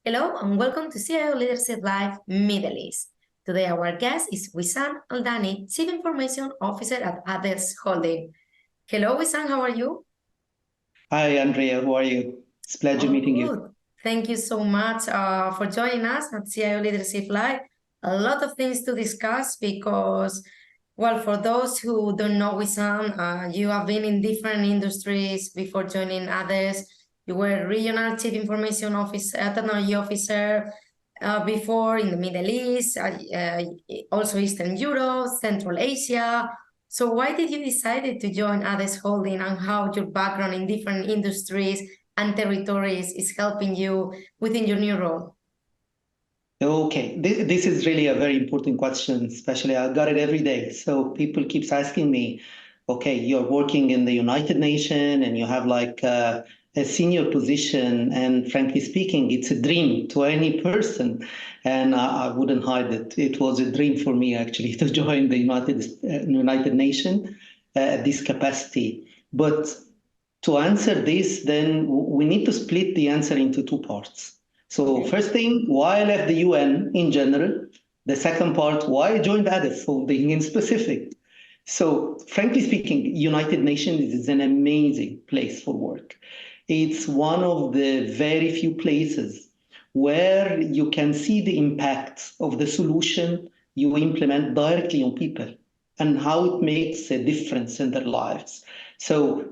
Hello and welcome to CIO Leadership Live Middle East. Today our guest is Wissam Aldani, Chief Information Officer at ADES Holding. Hello Wissam, how are you? Hi, Andrea. How are you? It's a pleasure All meeting you. good. Thank you so much for joining us at CIO Leadership Live. A lot of things to discuss because, well, for those who don't know Wissam, you have been in different industries before joining others. You were Regional Chief Information Officer, Technology Officer before in the Middle East, also Eastern Europe, Central Asia. So why did you decide to join ADES Holding, and how your background in different industries and territories is helping you within your new role? Okay, this is really a very important question, especially I got it every day. So people keeps asking me, okay, you're working in the United Nations and you have like a senior position, and frankly speaking, it's a dream to any person, and I wouldn't hide it. It was a dream for me actually to join the United Nations at this capacity. But to answer this, then we need to split the answer into two parts. So Okay. first thing, why I left the UN in general. The second part, why I joined ADES Holding in specific. So frankly speaking, United Nations is an amazing place for work. It's one of the very few places where you can see the impact of the solution you implement directly on people and how it makes a difference in their lives. So,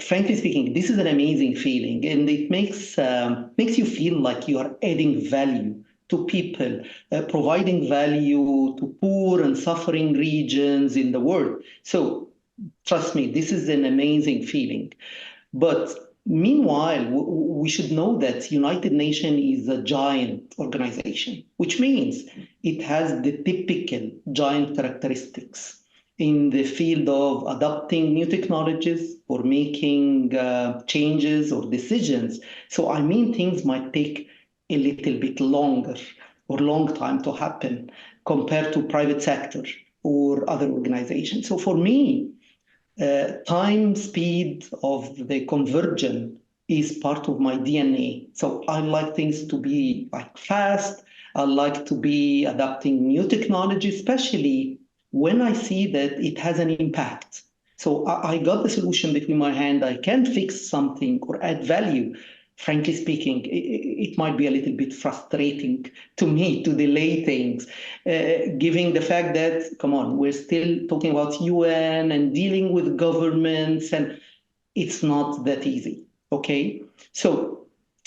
frankly speaking, this is an amazing feeling, and it makes you feel like you are adding value to people, providing value to poor and suffering regions in the world. So, trust me, this is an amazing feeling. But meanwhile, we should know that United Nations is a giant organization, which means it has the typical giant characteristics in the field of adopting new technologies or making changes or decisions. So I mean, things might take a little bit longer or long time to happen compared to private sector or other organizations. So for me, time speed of the conversion is part of my DNA. So I like things to be like fast. I like to be adapting new technology, especially when I see that it has an impact. So I got the solution between my hand. I can fix something or add value. Frankly speaking, it might be a little bit frustrating to me to delay things, given the fact that, come on, we're still talking about UN and dealing with governments, and it's not that easy. Okay, so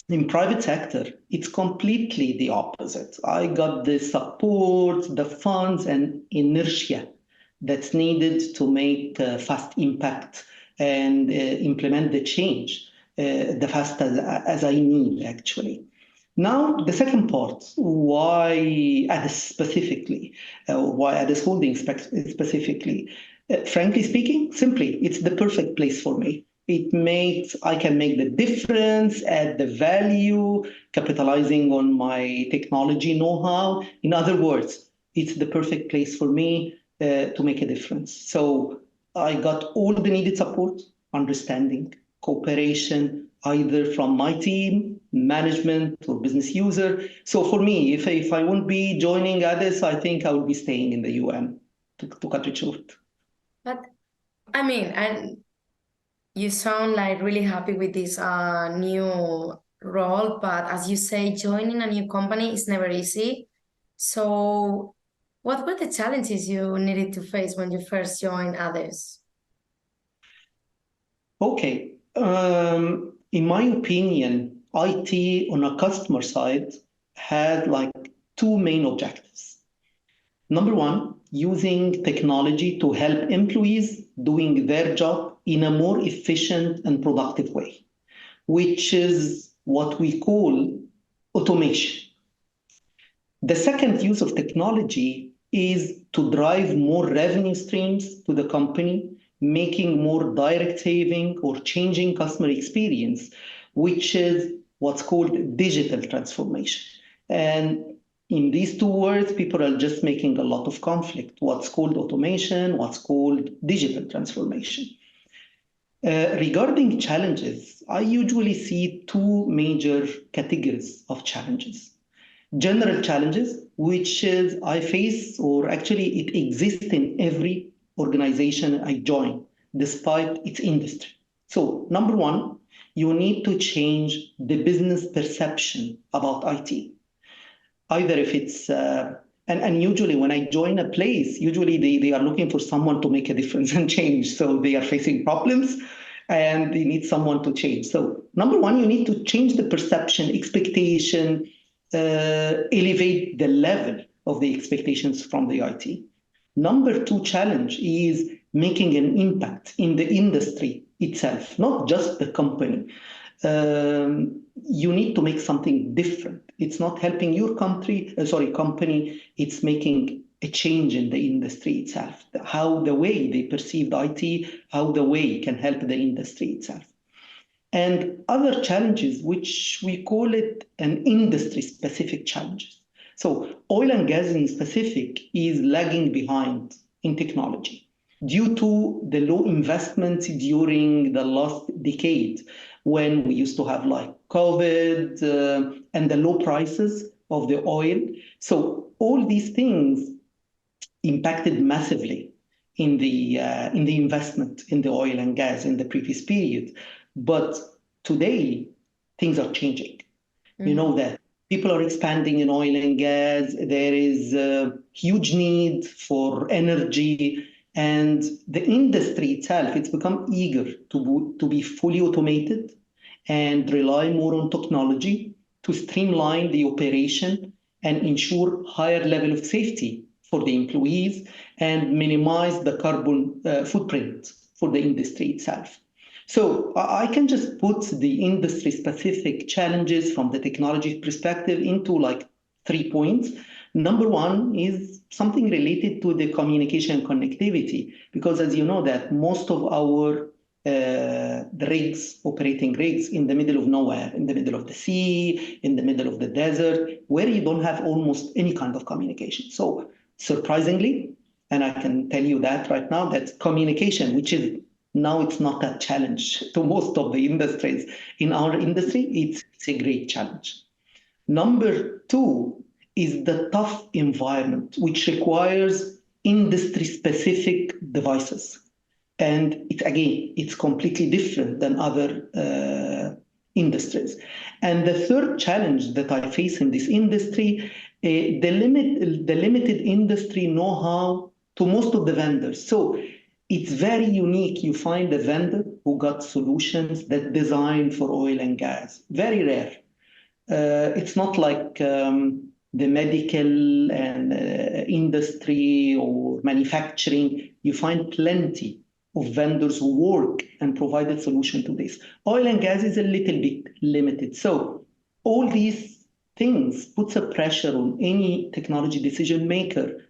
in private sector, it's completely the opposite. I got the support, the funds, and inertia that's needed to make fast impact and implement the change the fast as I need, actually. Now, the second part, why ADIS specifically, why ADIS Holding specifically. Frankly speaking, simply, it's the perfect place for me. I can make the difference, add the value, capitalizing on my technology know-how. In other words, it's the perfect place for me to make a difference. So I got all the needed support, understanding, cooperation, either from my team, management, or business user. So for me, if I wouldn't be joining ADIS, I think I would be staying in the UN to cut it short. But I mean, and you sound like really happy with this new role, but as you say, joining a new company is never easy. So what were the challenges you needed to face when you first joined others? Okay. In my opinion, IT on a customer side had like two main objectives. Number one, using technology to help employees doing their job in a more efficient and productive way, which is what we call automation. The second use of technology is to drive more revenue streams to the company, making more direct saving or changing customer experience, which is what's called digital transformation. And in these two words, people are just making a lot of conflict. What's called automation, what's called digital transformation. Regarding challenges, I usually see two major categories of challenges. General challenges, which is I face, or actually it exists in every organization I join, despite its industry. So, number one, you need to change the business perception about IT. Either if it's and usually when I join a place, usually they are looking for someone to make a difference and change. So they are facing problems and they need someone to change. So number one, you need to change the perception, expectation, elevate the level of the expectations from the IT. Number two challenge is making an impact in the industry itself, not just the company. You need to make something different. It's not helping your company, it's making a change in the industry itself, how the way they perceive IT, how the way can help the industry itself. And other challenges, which we call it an industry-specific challenges. So oil and gas in specific is lagging behind in technology due to the low investments during the last decade, when we used to have like COVID and the low prices of the oil. So all these things impacted massively in the investment in the oil and gas in the previous period. But today, things are changing. Mm-hmm. You know that people are expanding in oil and gas. There is a huge need for energy. And the industry itself, it's become eager to be fully automated and rely more on technology to streamline the operation and ensure higher level of safety for the employees and minimize the carbon footprint for the industry itself. So I can just put the industry-specific challenges from the technology perspective into like 3 points. Number one is something related to the communication and connectivity, because as you know that most of our the rigs, operating rigs in the middle of nowhere, in the middle of the sea, in the middle of the desert, where you don't have almost any kind of communication. So surprisingly, and I can tell you that right now, that communication, which is now it's not a challenge to most of the industries. In our industry, it's a great challenge. Number two is the tough environment, which requires industry-specific devices. And it's completely different than other industries. And the third challenge that I face in this industry, the limited industry know-how to most of the vendors. So it's very unique. You find a vendor who got solutions that designed for oil and gas. Very rare. It's not like the medical and industry or manufacturing. You find plenty of vendors who work and provide a solution to this. Oil and gas is a little bit limited. So all these things puts a pressure on any technology decision maker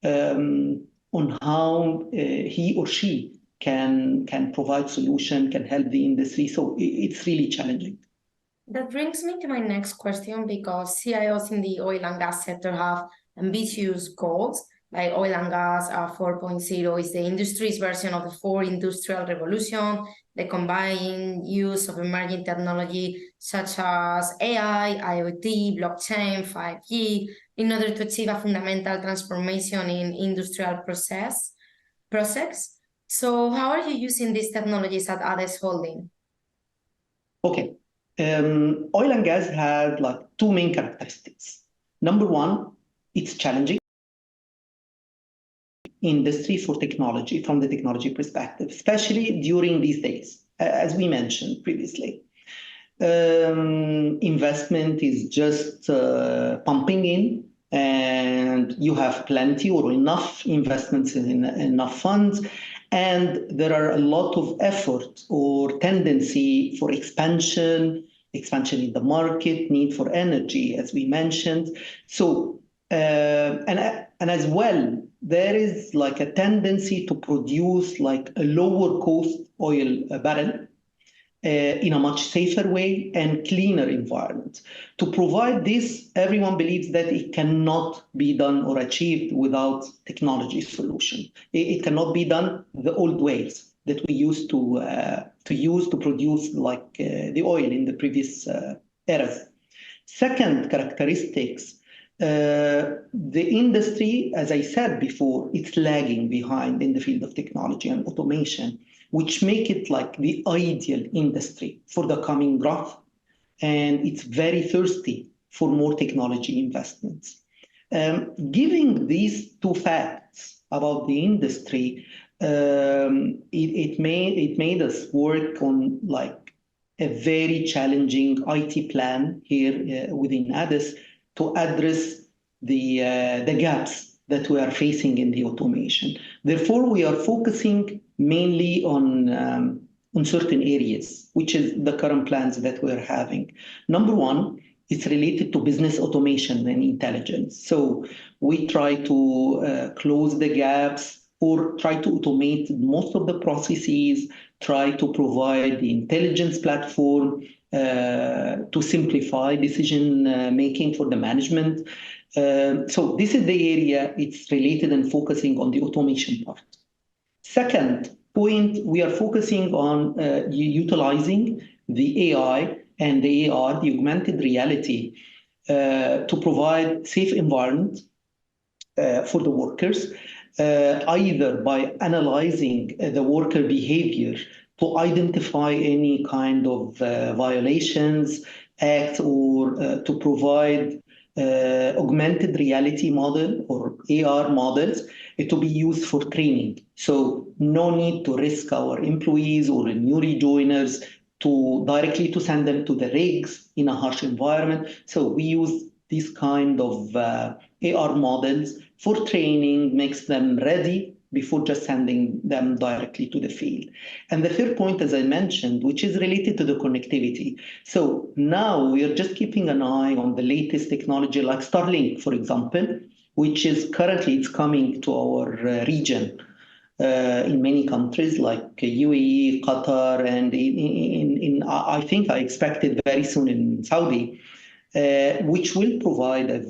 on how he or she can provide solution, can help the industry. So it's really challenging. That brings me to my next question, because CIOs in the oil and gas sector have ambitious goals. Like oil and gas 4.0 is the industry's version of the fourth industrial revolution, the combined use of emerging technology such as AI, IoT, blockchain, 5G, in order to achieve a fundamental transformation in industrial process. So how are you using these technologies at ADES Holding? Okay. Oil and gas has like two main characteristics. Number one, it's challenging industry for technology from the technology perspective, especially during these days, as we mentioned previously. Investment is just pumping in, and you have plenty or enough investments in enough funds, and there are a lot of effort or tendency for expansion in the market, need for energy, as we mentioned. So, and as well, there is like a tendency to produce like a lower cost oil barrel in a much safer way and cleaner environment. To provide this, everyone believes that it cannot be done or achieved without technology solution. It cannot be done the old ways. that we used to use to produce like the oil in the previous eras. Second characteristics, the industry, as I said before, it's lagging behind in the field of technology and automation, which make it like the ideal industry for the coming growth. And it's very thirsty for more technology investments. Giving these two facts about the industry, it made us work on like a very challenging IT plan here within ADES to address the gaps that we are facing in the automation. Therefore, we are focusing mainly on certain areas, which is the current plans that we're having. Number one, it's related to business automation and intelligence. So we try to close the gaps or try to automate most of the processes, try to provide the intelligence platform to simplify decision making for the management. So this is the area it's related and focusing on the automation part. Second point, we are focusing on utilizing the AI and the AR, the augmented reality, to provide safe environment for the workers, either by analyzing the worker behavior to identify any kind of violations, act, or to provide augmented reality model or AR models to be used for training. So no need to risk our employees or new rejoiners to directly to send them to the rigs in a harsh environment. So we use these kind of AR models for training, makes them ready before just sending them directly to the field. And the third point, as I mentioned, which is related to the connectivity. So now we are just keeping an eye on the latest technology like Starlink, for example, which is currently it's coming to our region in many countries like UAE, Qatar, and I think I expect it very soon in Saudi, which will provide a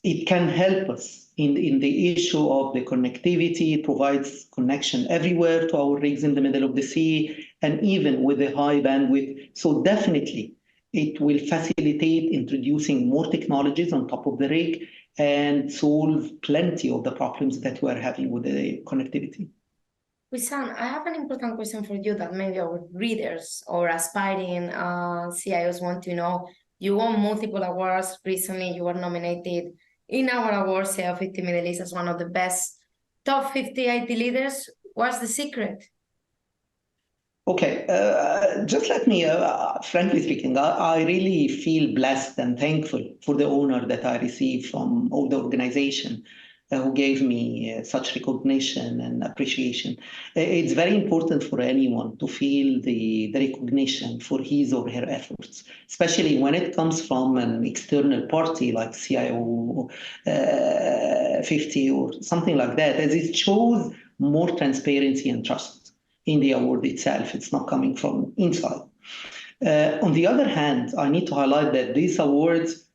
it can help us in the issue of the connectivity. It provides connection everywhere to our rigs in the middle of the sea, and even with the high bandwidth. So definitely, it will facilitate introducing more technologies on top of the rig and solve plenty of the problems that we are having with the connectivity. Wissam, I have an important question for you that maybe our readers or aspiring CIOs want to know. You won multiple awards recently. You were nominated in our awards, CIO50 Middle East, as one of the best top 50 IT leaders. What's the secret? Okay, just let me, frankly speaking, I really feel blessed and thankful for the honor that I received from all the organization who gave me such recognition and appreciation. It's very important for anyone to feel the recognition for his or her efforts, especially when it comes from an external party like CIO 50 or something like that, as it shows more transparency and trust in the award itself. It's not coming from inside. On the other hand, I need to highlight that these awards,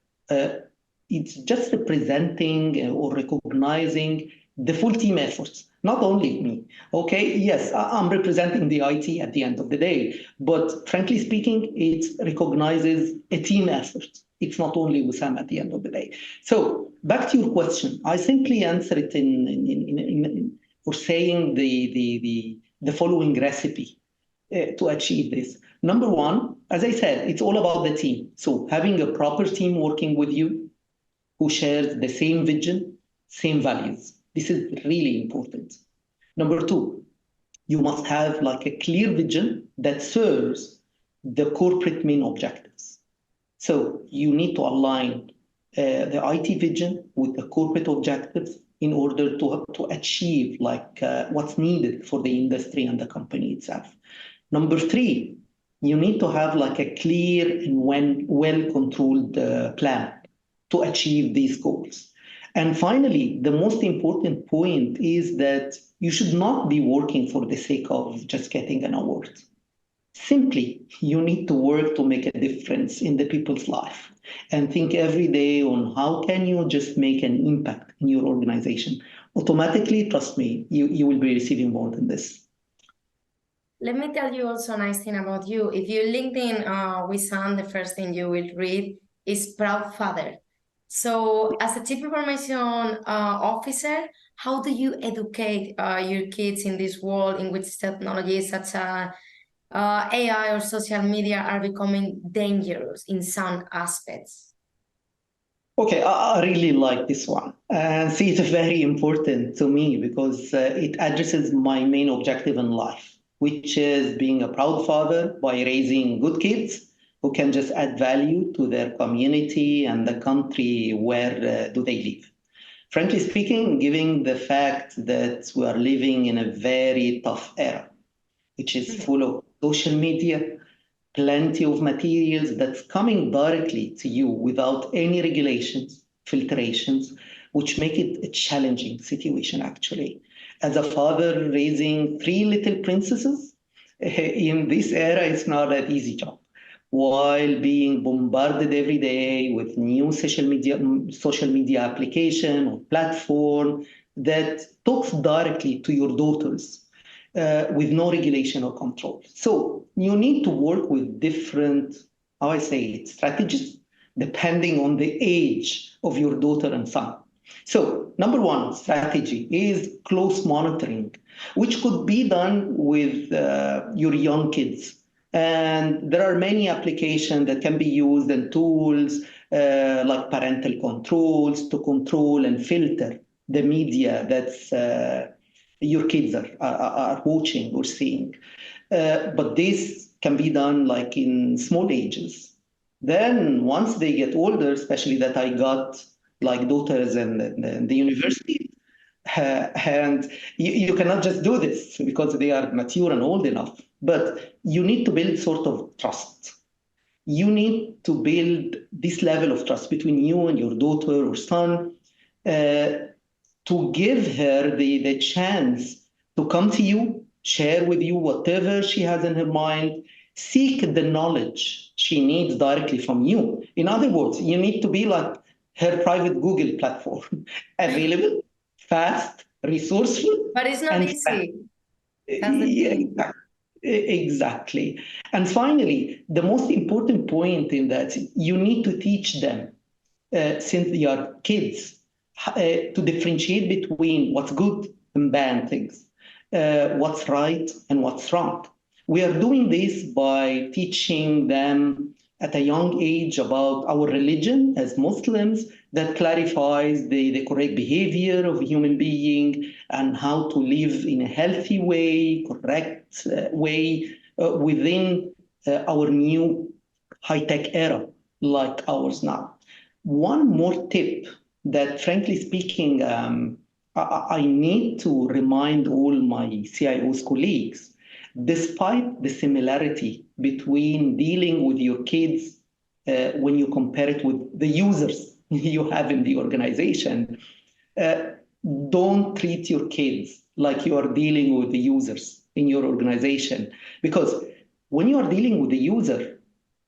it's just representing or recognizing the full team efforts, not only me. Okay, yes, I'm representing the IT at the end of the day, but frankly speaking, it recognizes a team effort. It's not only Wissam at the end of the day. So back to your question, I simply answer it for saying the following recipe to achieve this. Number one, as I said, it's all about the team. So having a proper team working with you who shares the same vision, same values. This is really important. Number two, you must have like a clear vision that serves the corporate main objectives. So you need to align the IT vision with the corporate objectives in order to achieve like what's needed for the industry and the company itself. Number three, you need to have like a clear and well-controlled plan to achieve these goals. And finally, the most important point is that you should not be working for the sake of just getting an award. Simply, you need to work to make a difference in the people's life and think every day on how can you just make an impact in your organization. automatically, trust me, you will be receiving more than this. Let me tell you also a nice thing about you. If you LinkedIn Wissam, the first thing you will read is proud father. So as a chief information officer, how do you educate your kids in this world in which technologies such as AI or social media are becoming dangerous in some aspects? Okay, I really like this one. And see, it's very important to me because it addresses my main objective in life, which is being a proud father by raising good kids who can just add value to their community and the country where do they live. Frankly speaking, given the fact that we are living in a very tough era, which is full of social media, plenty of materials that's coming directly to you without any regulations, filtrations, which make it a challenging situation, actually. As a father raising three little princesses, in this era, it's not an easy job. While being bombarded every day with new social media application or platform that talks directly to your daughters with no regulation or control. So you need to work with different, how I say it, strategies depending on the age of your daughter and son. So number one strategy is close monitoring, which could be done with your young kids. And there are many applications that can be used and tools like parental controls to control and filter the media that's your kids are watching or seeing. But this can be done like in small ages. Then once they get older, especially that I got like daughters in the university, and you cannot just do this because they are mature and old enough, but you need to build sort of trust. You need to build this level of trust between you and your daughter or son to give her the chance to come to you, share with you whatever she has in her mind, seek the knowledge she needs directly from you. In other words, you need to be like her private Google platform, available, fast, resourceful, But it's not and easy. That's the thing. Exactly. And finally, the most important point in that you need to teach them since they are kids to differentiate between what's good and bad things, what's right and what's wrong. We are doing this by teaching them at a young age about our religion as Muslims that clarifies the correct behavior of a human being and how to live in a healthy way, correct way within our new high-tech era like ours now. One more tip that, frankly speaking, I need to remind all my CIOs colleagues, despite the similarity between dealing with your kids when you compare it with the users you have in the organization, don't treat your kids like you are dealing with the users in your organization. Because when you are dealing with the user,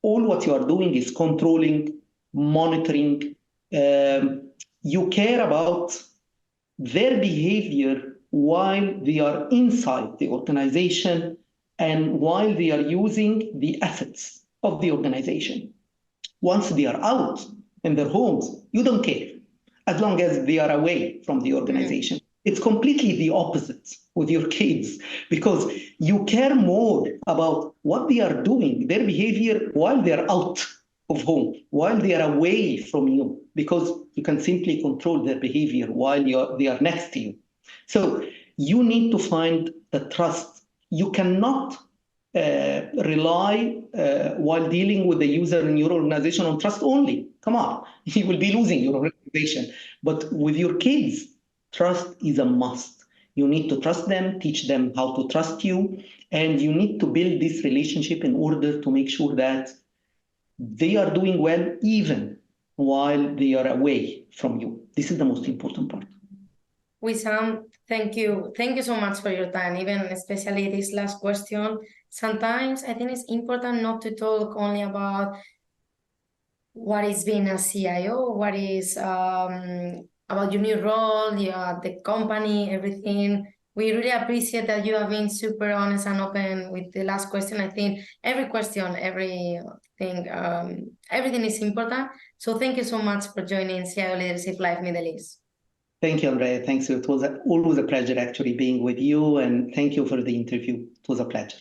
all what you are doing is controlling, monitoring. You care about their behavior while they are inside the organization and while they are using the assets of the organization. Once they are out in their homes, you don't care as long as they are away from the organization. It's completely the opposite with your kids because you care more about what they are doing, their behavior while they're out of home, while they are away from you, because you can simply control their behavior while they are next to you. So you need to find the trust. You cannot rely while dealing with the user in your organization on trust only. Come on, you will be losing your organization. But with your kids, trust is a must. You need to trust them, teach them how to trust you, and you need to build this relationship in order to make sure that they are doing well even while they are away from you. This is the most important part. Wissam, thank you. Thank you so much for your time, even especially this last question. Sometimes I think it's important not to talk only about what is being a CIO, what is about your new role, the company, everything. We really appreciate that you have been super honest and open with the last question. I think every question, everything, everything is important. So thank you so much for joining CIO Leadership Live Middle East. Thank you, Andrea. Thanks. It was always a pleasure actually being with you, and thank you for the interview. It was a pleasure.